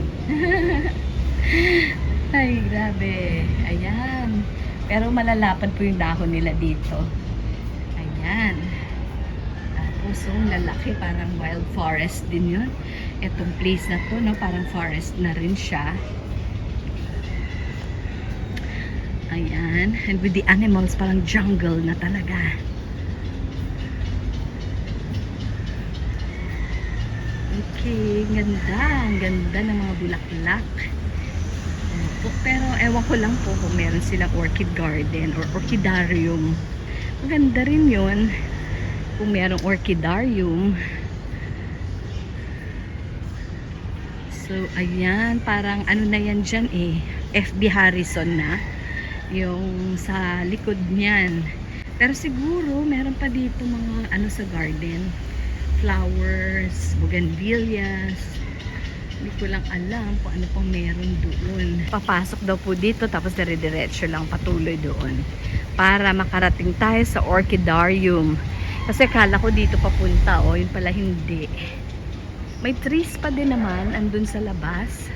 Ay, grabe. Ayan. Pero malalapad po yung dahon nila dito. Ayan. Tapos, lalaki. Parang wild forest din yun. Itong place na to, no, parang forest na rin siya. Ayan. And with the animals, parang jungle na talaga. Okay, ganda. Ang ganda ng mga bulaklak. Pero ewan ko lang po kung meron silang orchid garden or orchidarium. Maganda rin yun kung merong orchidarium. So, ayan. Parang ano na yan dyan eh. FB Harrison na. Yung sa likod niyan. Pero siguro, meron pa dito mga ano sa garden. Flowers, bougainvilleas. Hindi ko lang alam kung ano pang meron doon. Papasok daw po dito tapos dire-diretso lang patuloy doon. Para makarating tayo sa orchidarium. Kasi akala ko dito papunta. O, yun pala hindi. May trees pa din naman andun sa labas.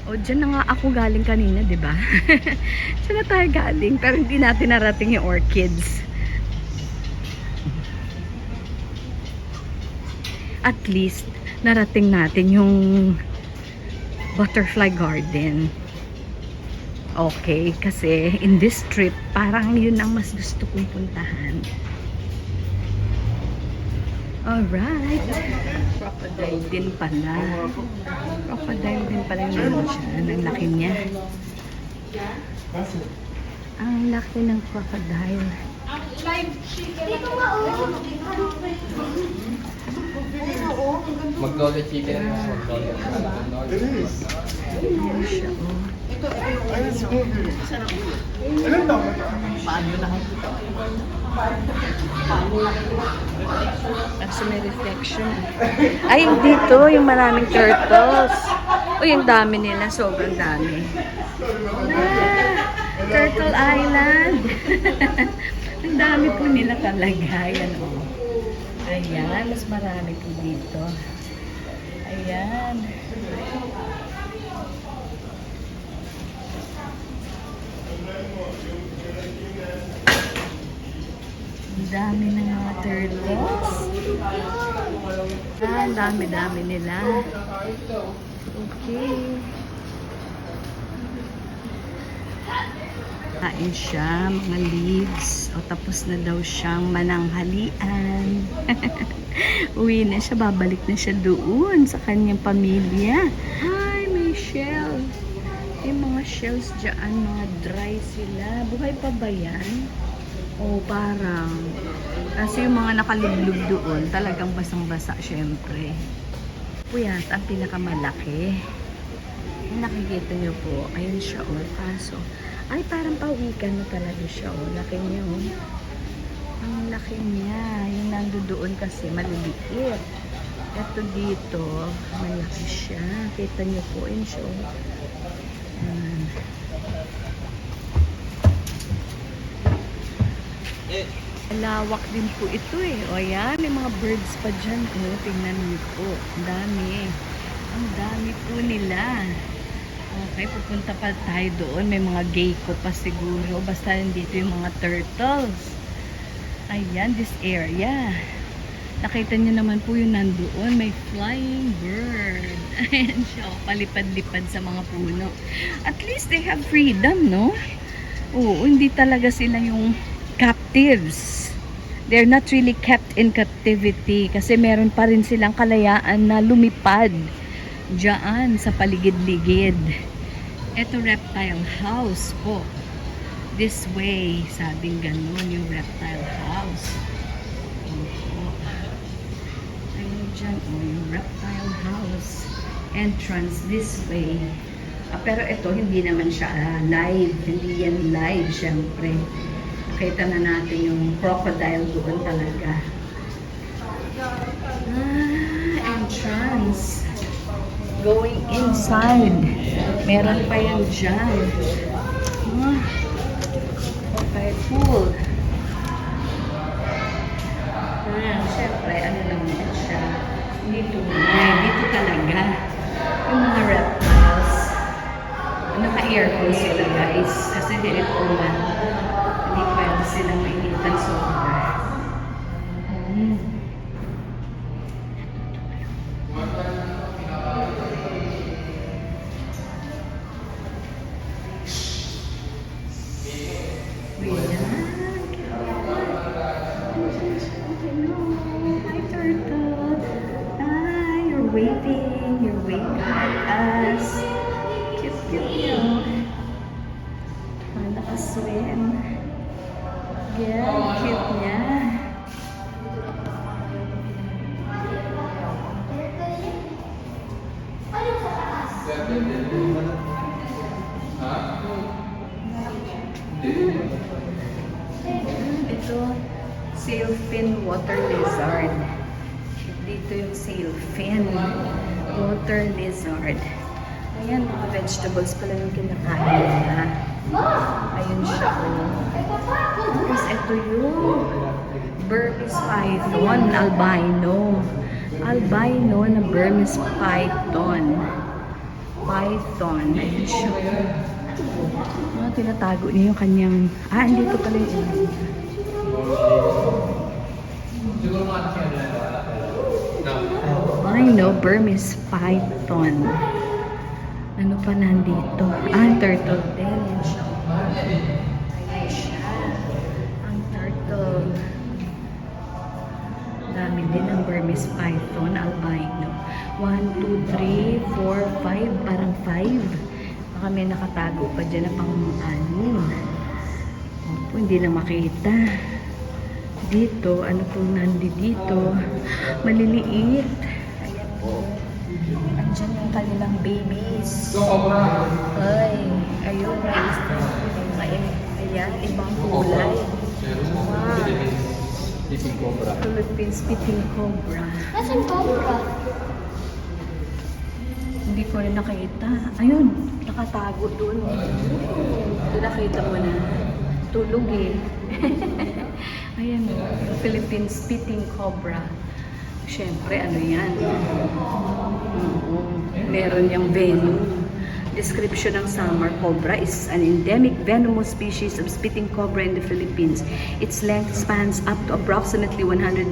O, dyan na nga ako galing kanina, di ba? Dyan na tayo galing. Pero hindi natin narating yung orchids. At least, narating natin yung butterfly garden. Okay, kasi in this trip, parang yun ang mas gusto kong puntahan. Alright. Crocodile din pala. Crocodile din pala yung siya. Ang laki niya. Ang laki ng crocodile. Magdolo chicken and magdolo. Ayan siya, oh. Kasi may reflection. Ay, dito yung maraming turtles. Uy, yung dami nila. Sobrang dami. Turtle Island. Ang dami po nila talaga. Ayan, oh. Ayan, mas marami po dito. Ayan. Ang dami ng mga turtles. Ang dami-dami nila. Okay. Kain siya, mga leaves. O tapos na daw siyang mananghalian. Uwi na siya, babalik na siya doon sa kanyang pamilya. Ay, may shell. Yung mga shells dyan, mga dry sila. Buhay pa ba yan? O parang, kasi yung mga nakalublog doon, talagang basang-basa syempre. Puyat, ang pinakamalaki. Nakikita niyo po, ayun siya o. Kaso, ay parang pawikan na talaga siya o. Laki niya o. Ang laki niya. Yung nandoon kasi maliliit. Ito dito, malaki siya. Kita niyo po, ayun siya o. Lawak din po ito eh. O yan, may mga birds pa dyan. O, tingnan niyo po. Ang dami. Ang dami po nila. Okay, pupunta pa tayo doon. May mga gecko pa siguro. Basta nandito yung mga turtles. Ayan, this area. Nakita niyo naman po yung nandoon. May flying bird. Ayan siya. Palipad-lipad sa mga puno. At least they have freedom, no? Oo, hindi talaga sila yung captives. They're not really kept in captivity kasi meron pa rin silang kalayaan na lumipad diyan sa paligid-ligid. Ito reptile house po. This way, sabing ganun yung reptile house. Ayun dyan, yung reptile house. Entrance this way. Pero ito, hindi naman siya live. Hindi yan live, syempre. Nakita na natin yung crocodile doon talaga. Entrance. Going inside. Meron pa yan dyan. Okay, cool. Siyempre, ano lang yan siya. Dito talaga. Yung mga reptiles. Naka-aircon sila, guys. Kasi dili po man. Hindi pwede silang mainitan sobra. Hi, turtle. Hi, you're waiting for us. Cute. Nakaswim. Yeah, cute niya. Ito, sailfin water lizard. Dito yung sailfin water lizard. Ayan, mga vegetables pala yung kinakain nila. Ayun siya. Tapos ito yung Burmese python, albino. Albino na Burmese python. Ayun siya. Tinatago niya yung kanyang... andito pala yun. Albino Burmese python. Ano pa nandito? Turtle din. Yan siya. Ayan siya. Ang turtle. Dami din ang Burmese python, albino. 1, 2, 3, 4, 5. Parang 5. Baka may nakatago pa dyan na pang-anim. Opo, hindi na makita. Dito, ano pong nandito? Maliliit. Ayan po. Andyan yung kanilang babies. Ay, ayun. Ayan, ibang kulay. Wow. Philippine spitting cobra. Nasaan cobra? Hindi ko rin nakita. Ayun, nakatago doon. Ito nakita mo na. Tulog eh. Ayan, Philippine spitting cobra. Siyempre, ano yan? Meron yung venom. Description ng summer cobra is an endemic venomous species of spitting cobra in the Philippines. Its length spans up to approximately 140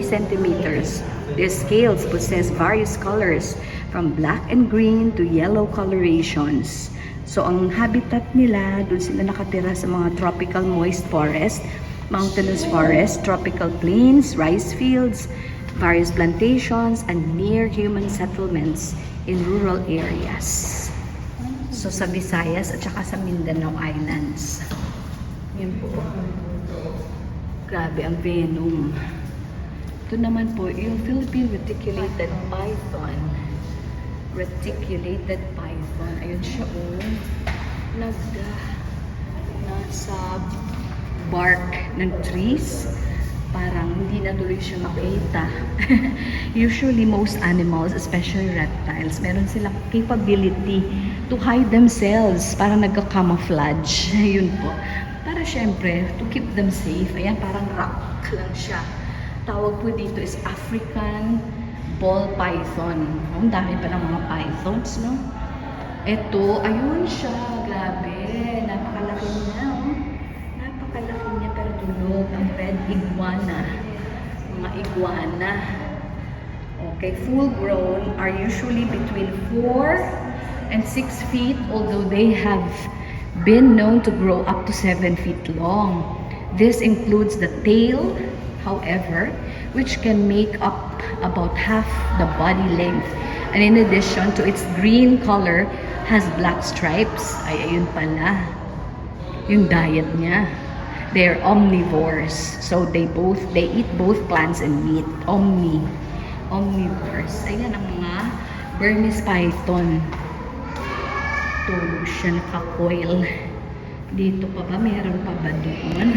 centimeters. Their scales possess various colors, from black and green to yellow colorations. So, ang habitat nila, doon sila nakatira sa mga tropical moist forest, mountainous forest, tropical plains, rice fields, various plantations, and near human settlements in rural areas. So, sa Visayas at saka sa Mindanao Islands. Yan po. Grabe ang venom. Ito naman po, yung Philippine reticulated python. Reticulated python. Ayun siya, nasa bark ng trees. Parang hindi na tuloy siya makita. Usually, most animals, especially reptiles, meron silang capability to hide themselves. Parang nagka-camouflage. Yun po. Para syempre, to keep them safe. Ayan, parang rock lang siya. Tawag po dito is African ball python. Ang dami pa ng mga pythons, no? Ito, ayun siya. Grabe. Napakalaki niya, oh. Napakalaki niya, pero tulog. Ang red iguana. Mga iguana. Okay, full grown are usually between 4 and 6 feet, although they have been known to grow up to 7 feet long. This includes the tail, however, which can make up about half the body length. And in addition to its green color, has black stripes. Ay, ayun pala. Yung diet niya. They're omnivores. So they eat both plants and meat. Omnivores. Ayan ang mga Burmese python. Tulog siya, naka-coil. Dito pa ba? Meron pa ba doon?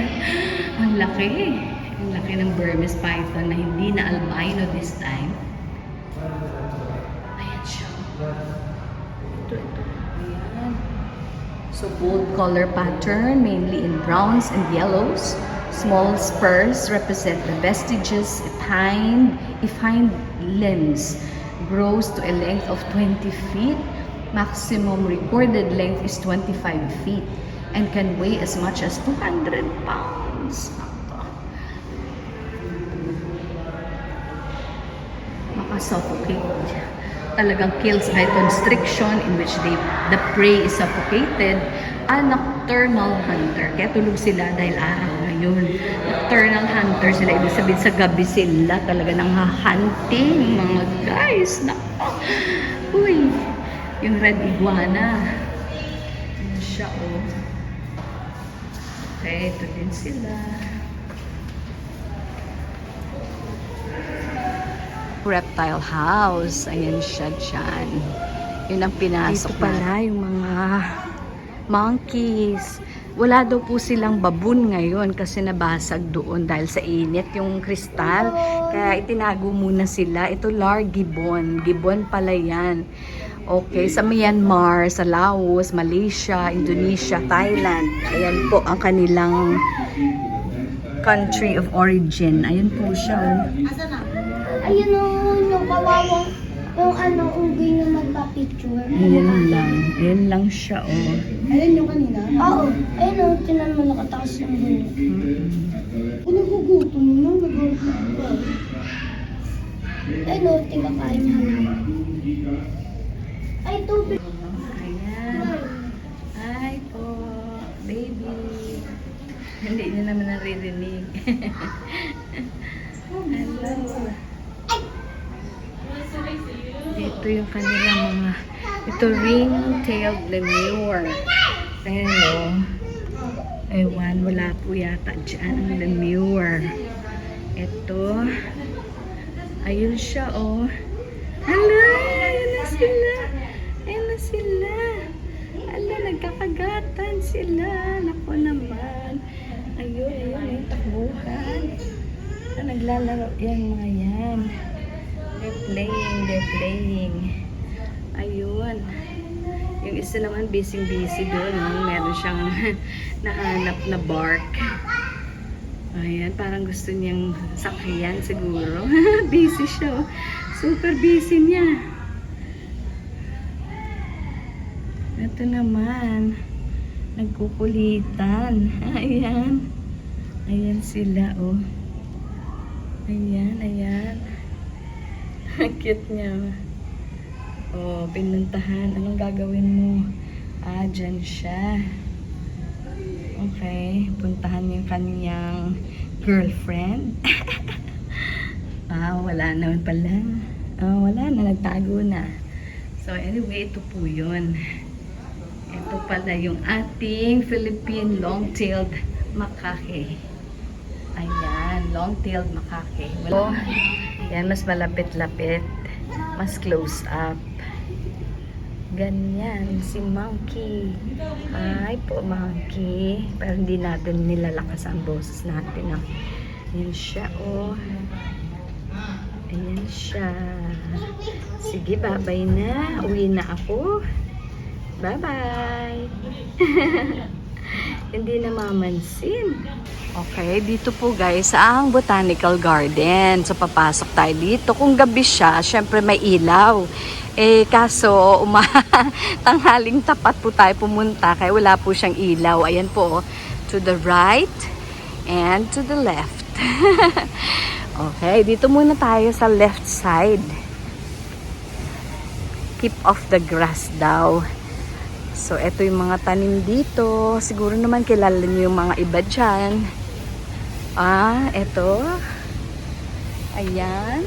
Ang laki. Ang laki ng Burmese python na hindi na albino this time. Ayan siya. Ito. Ayan. So, bold color pattern, mainly in browns and yellows. Small spurs represent the vestiges if hind limbs grows to a length of 20 feet. Maximum recorded length is 25 feet and can weigh as much as 200 pounds. Makasuffocate. Talagang kills by constriction in which the prey is suffocated. A nocturnal hunter. Kaya tulog sila dahil araw na yun. Nocturnal hunter sila. Ibig sabihin sa gabi sila talaga nang hunting mga guys. Nako. Uy. Yung red iguana. Ano siya, oh. Okay, ito din sila. Reptile house. Ayan siya dyan. Yun ang pinasok. Dito pala yung mga monkeys. Wala daw po silang baboon ngayon kasi nabasag doon dahil sa init yung kristal. Kaya itinago muna sila. Ito gibbon. Gibbon pala yan. Okay, sa Myanmar, sa Laos, Malaysia, Indonesia, Thailand. Ayan po ang kanilang country of origin. Ayan po siya. Ayun yung kawawang, yung ugay na magpa-picture. Ayan lang siya, oh. Ayun yung kanina? Oo. Ayun tinan mo nakatakas yung bulo. Nagugutom mo, nagugutom ka. Ayun tingakain niya. Ay, tubig. Ayan. Ay po, baby. Hindi niya naman naririnig. Hello. Dito yung kanilang mga, ito ring-tailed lemur. Ayan o. Ewan, wala po yata dyan ang lemur. Ito. Ayun siya o. Hala, ayun na sila. Ayun na sila. Hala, nagkakagatan sila. Naku naman. Ayun, yung takbuhan. Naglalaro yan mga yan. They're playing. Ayun. Yung isa naman busy doon. Meron siyang nahanap na bark. Ayan, parang gusto niyang sakyan siguro. Busy siya. Super busy niya. Ito naman. Nagkukulitan. Ayan. Ayan sila, oh. Ayan. Cute niya. Oh, pinuntahan. Anong gagawin mo? Dyan siya. Okay. Puntahan yung kanyang girlfriend. Wala naman pala. Wala na. Nagtago na. So, anyway, ito po yun. Ito pala yung ating Philippine long-tailed macaque. Ayan, long-tailed macaque. Yan, mas malapit-lapit. Mas close up. Ganyan, si Monkey. Hi po, Monkey. Pero hindi natin nilalakas ang boses natin. Ayan siya, oh. Ayan siya. Sige, bye-bye na. Uwi na ako. Bye-bye. Hindi na mamansin. Okay, dito po guys, ang Botanical Garden. So, papasok tayo dito. Kung gabi siya, syempre may ilaw. Eh, kaso, tanghaling tapat po tayo pumunta, kaya wala po siyang ilaw. Ayan po, to the right and to the left. Okay, dito muna tayo sa left side. Keep off the grass daw. So, eto yung mga tanim dito. Siguro naman kilala niyo yung mga iba dyan. Eto. Ayan.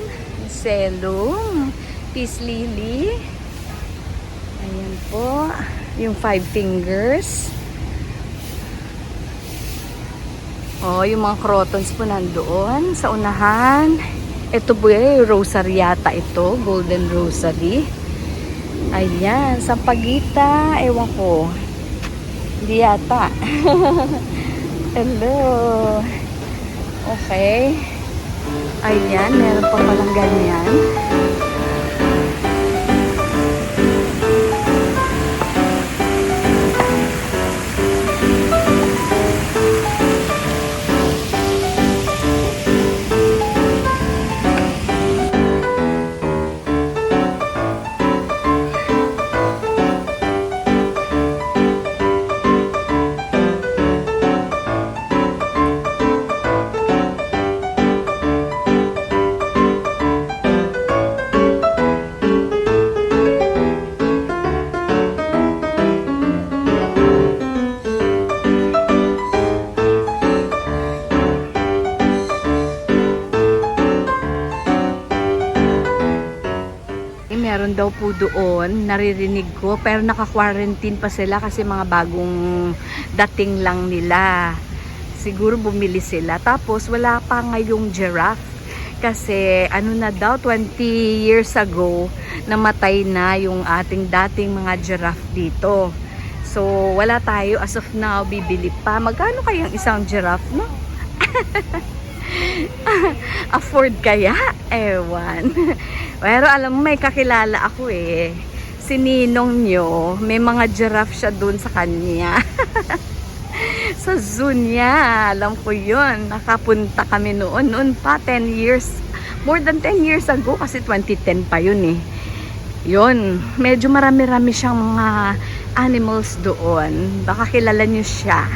Selong. Peace lily. Ayan po. Yung 5 fingers. Yung mga crotons po nandoon sa unahan. Ito po yung rosary yata ito. Golden rosary. Ayan. Sampagita. Ewan ko. Hindi yata. Hello. Okay. Ayan. Meron pa palang ganyan. Meron daw po doon, naririnig ko, pero naka-quarantine pa sila kasi mga bagong dating lang nila. Siguro bumili sila. Tapos wala pa ngayong giraffe kasi ano na daw, 20 years ago namatay na yung ating dating mga giraffe dito. So wala tayo as of now, bibili pa. Magkano kayang isang giraffe, no? Afford kaya? Ewan. Pero alam mo, may kakilala ako eh. Si Ninong nyo, may mga giraffe siya dun sa kanya. Sa zoo niya. Alam ko yun. Nakapunta kami noon. Noon pa, 10 years. More than 10 years ago kasi 2010 pa yun eh. Yun. Medyo marami-rami siyang mga animals doon. Baka kilala nyo siya.